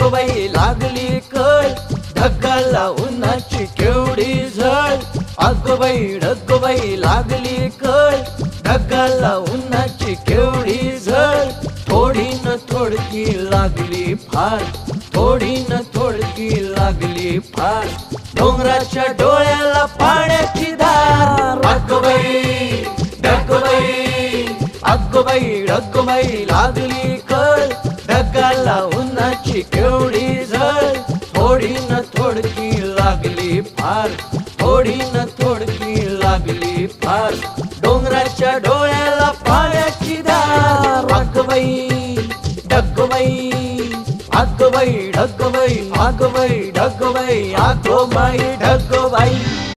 ढगबाई लागली कळ, ढगाला उन्हाची केवढी झळ. ढगबाई लागली कळ, ढगाला उन्हाची केवढी झळ. थोडी न थोडकी लागली फार, थोडी न थोडकी लागली फार. डोंगराच्या डोळ्याला पाण्याची धार. ढगबाई लागली कळ, ढगाला उन्हाची केवढी झळ. थोडी न थोडकी लागली फार, थोडी न थोडकी लागली फार. डोंगराच्या डोळ्याला पाण्याची धार. ढगबाई ढगबाई आगो माई ढगबाई.